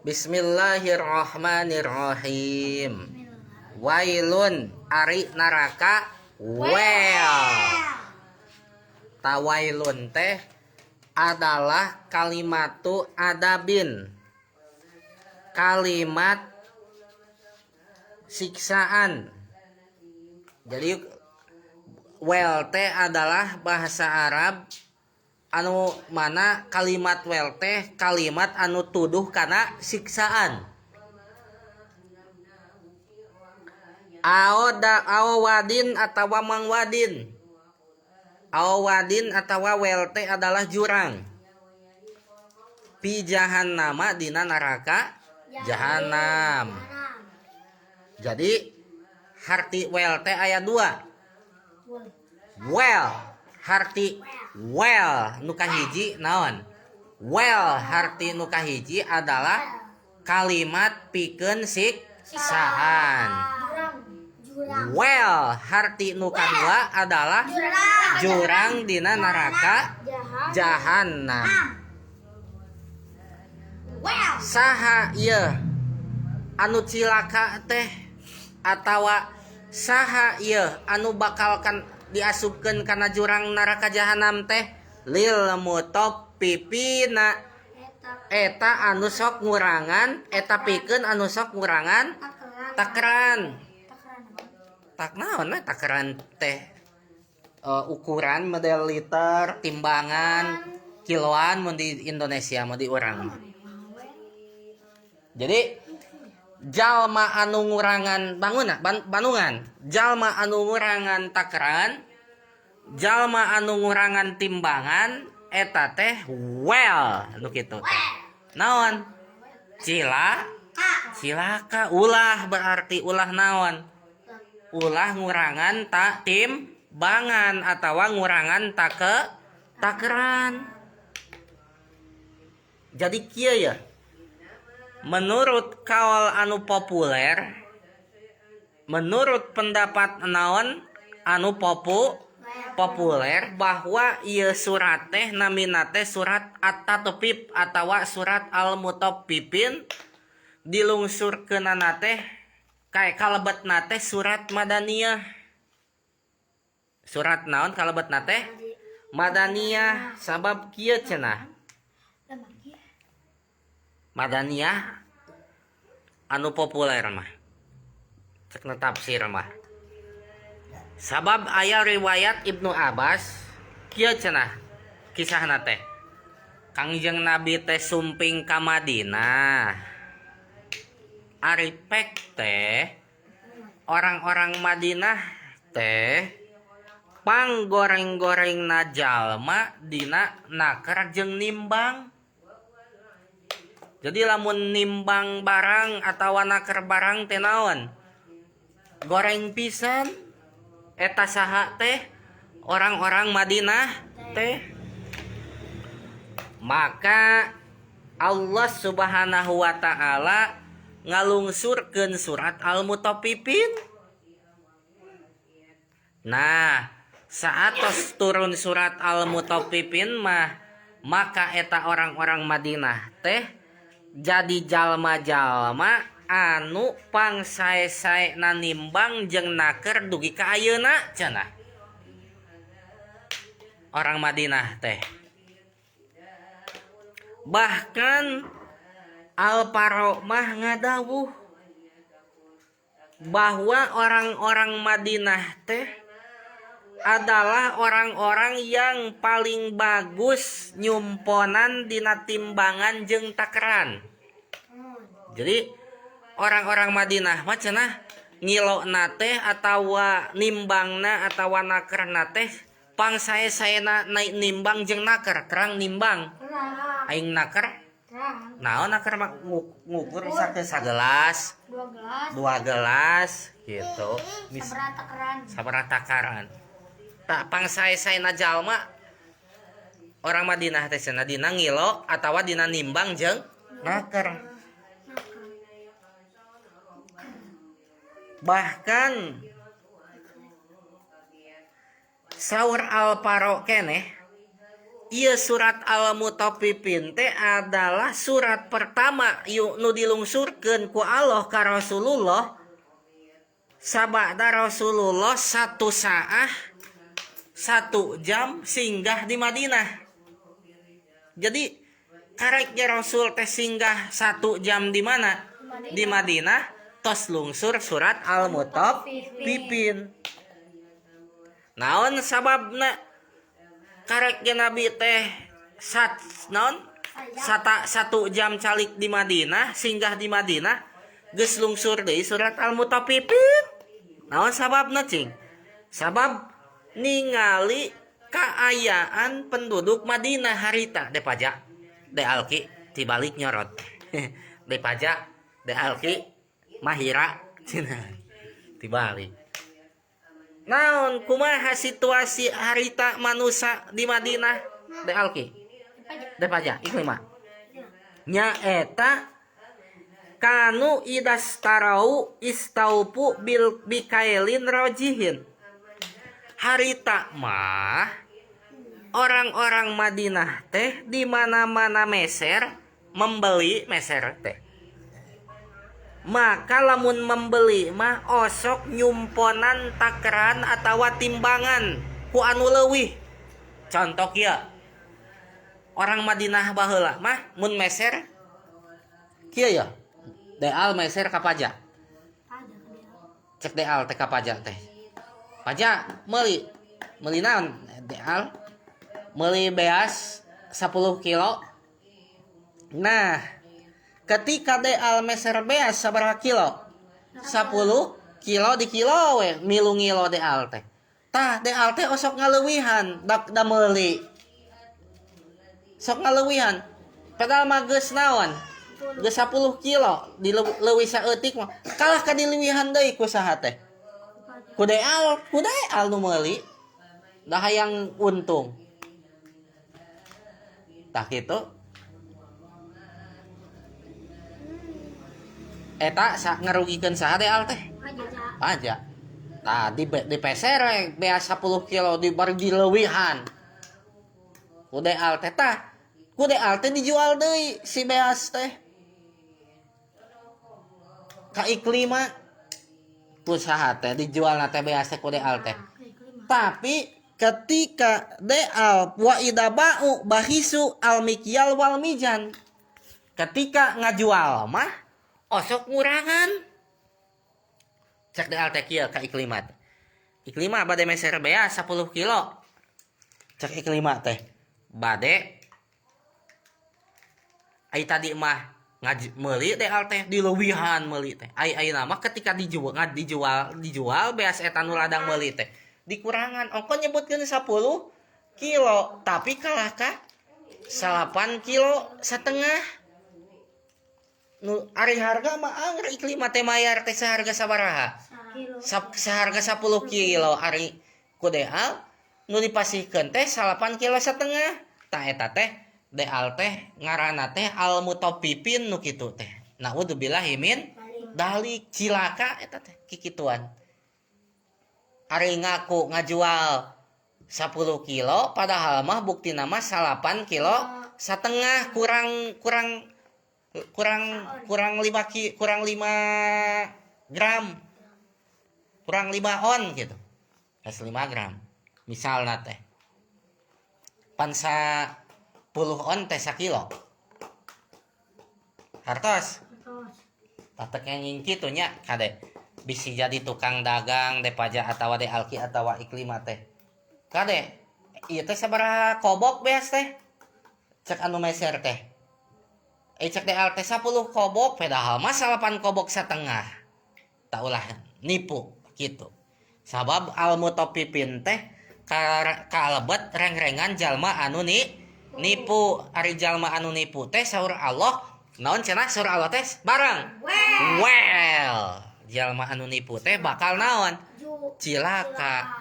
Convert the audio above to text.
Bismillahirrahmanirrahim. Wailun ari neraka well. Tawailun teh adalah kalimatu adabin, kalimat siksaan. Jadi well teh adalah bahasa Arab anu mana kalimat well teh kalimat anu tuduh kana siksaan. Awadin atawa mangwadin. Awadin atawa well teh adalah jurang. Pi jahannama dina neraka jahanam. Jadi harti well teh aya dua. Well harti well nu kahiji naon? Well harti nu kahiji adalah kalimat pikeun siksaan. Well harti nu kadua adalah jurang dina neraka jahanam. Saha ieu anu cilaka teh atawa saha ieu anu bakalkan diasupkeun kana jurang neraka jahanam teh? Lil mutaffifina eta anu sok ngurangan, eta pikeun anu sok ngurangan takeran. Tak naon takeran teh ukuran model liter, timbangan, kiloan mun di Indonesia mun di urang. Jadi jalma anu ngurangan banungan, jalma anu ngurangan takeran, jalma anu ngurangan timbangan, eta teh well anu kitu teh. Naon? Cilaka. Ulah berarti ulah naon? Ulah ngurangan timbangan atawa ngurangan takeran. Jadi kieu ya. Menurut kaul anu populer, menurut pendapat naon anu populer bahwa ieu surat teh namina teh surat At-Tatfif atawa surat Al-Mutaffifin dilungsurkeunana teh kayak kalebetna teh surat Madaniyah. Surat naon kalebetna teh? Madaniyah. Sabab kieu cenah. Madaniyah anu populer mah. Cek tafsir mah. Sabab aya riwayat Ibnu Abbas kieu cenah kisahna teh. Kangjeng Nabi teh sumping ka Madinah. Ari pek teh orang-orang Madinah teh panggoreng-gorengna jalma dina naker jeung nimbang. Jadi lamun nimbang barang atawa naker barang teh naon? Goreng pisan. Eta saha teh? Orang-orang Madinah teh. Maka Allah Subhanahu wa taala ngalungsurkeun surat Al-Mutaffifin. Nah, saatos turun surat Al-Mutaffifin mah maka eta orang-orang Madinah teh jadi jalma-jalma anu pangsae-saena nimbang jeung naker dugi ka ayeuna cenah. Orang Madinah teh. Bahkan Al-Faro mah ngadawuh bahwa orang-orang Madinah teh adalah orang-orang yang paling bagus nyumponan dina timbangan jeung takeran. Jadi orang-orang Madinah mah cenah ngilona teh atawa nimbangna atawa nakerna teh pangsae-saena naik nimbang jeung naker, kerang nimbang. Aing naker naon naker ngukur misalkan sagelas, dua gelas gitu. Sabaraha takaran. Tak pangsae-saena jalma orang Madinah teh cenah dina ngilo atawa dina nimbang jeung naker. Bahkan saur Al-Faro keneh Ieu surat Al-Mutaffifin teh adalah surat pertama nu dilungsurkeun ku Allah ka Rasulullah sabada Rasulullah 1 jam singgah di Madinah. Jadi kareknya Rasul teh singgah 1 jam di mana? Di Madinah. Tos lungsur surat Al-Mutaffifin. Naon sababna kareknya Nabi teh 1 jam calik di Madinah, singgah di Madinah, geus lungsur deui surat Al-Mutaffifin. Naon sababna cing? Sabab ningali kaayaan penduduk Madinah harita de pajak de alki tibalik nyorot de pajak de alki mahira cenah tibalik. Naon kumaha situasi harita manusia di Madinah de alki de pajak Iklimah nya eta kanu idastarau istaupu bil bikailin rojihin. Harita mah orang-orang Madinah teh di mana-mana meser membeli meser teh. Maka lamun membeli mah osok nyumponan takaran atau timbangan ku anu leuwih. Contoh kieu. Orang Madinah baheula mah mun meser kieu ya. Deal meser ka pajak. Cek deal teh ka pajak teh. Pajak meuli naon deal meuli beas 10 kilo. Nah, ketika deal meser beas sabaraha kilo? 10 kilo di kilo we milu ngilo deal teh. Tah deal teh osok ngaleuwihan da meuli. Sok ngaleuwihan. Padahal mah geus naon? Geus 10 kilo di leuwih saeutik mah kalah ka dileuwihan deui ku saha teh? Ku deal nu meuli dah hayang untung. Tah kitu. Eta ngarugikeun saha deal teh? Pajak. Tah di peser beas 10 kilo di bari dileuwihan. Ku deal teh tah. Ku deal teh dijual deui si beas teh. Ka Iklimah usaha teh dijual na teh beas teh ku deal teh. Tapi ketika deal wa idabau bahisu al-mikyal wal mijan. Ketika ngajual mah osok ngurangan. Cek deal teh kieu ka Iklimah. Iklimah bade meser beas 10 kilo. Cek Iklimah teh bade ai tadi mah meuli deal teh dileuwihan meuli teh. Ai nama ketika dijual beas eta nu ladang meuli teh dikurangan. Ongko nyebutkeun 10 kilo tapi kalah ka 8 kilo setengah. Nu ari harga mah anggar Iklimah teh mayar teh seharga sabaraha? Seharga 10 kilo ari ku deal nu dipasihkeun teh 8 kilo setengah. Tah eta teh deal teh ngaranna teh Al-Mutaffifin nu kitu teh. Naudzubillahi min dalik cilaka eta teh kikituan. Ari ngaku ngajual 10 kilo padahal mah buktina mah 8 kilo setengah kurang 5 gram. Kurang 5 on gitu. 5 gram. Misalna teh. Pansa 10 on teh 1 kilo. Hartos. Tatek yang kitu nya kade. Bisi jadi tukang dagang de pajak atawa de alki atawa Iklimah teh. Kade. Ieu teh sabaraha kobok beas teh? Cek anu meser teh. Cek de al teh 10 kobok padahal mah 8 kobok setengah. Tak ulah nipu gitu. Sabab Al-Mutaffifin teh kalebet reng-rengan jalma anu nipu. Ari jalma anu nipu teh saur Allah naon cenah saur Allah teh barang well jalma anu nipu teh bakal naon cilaka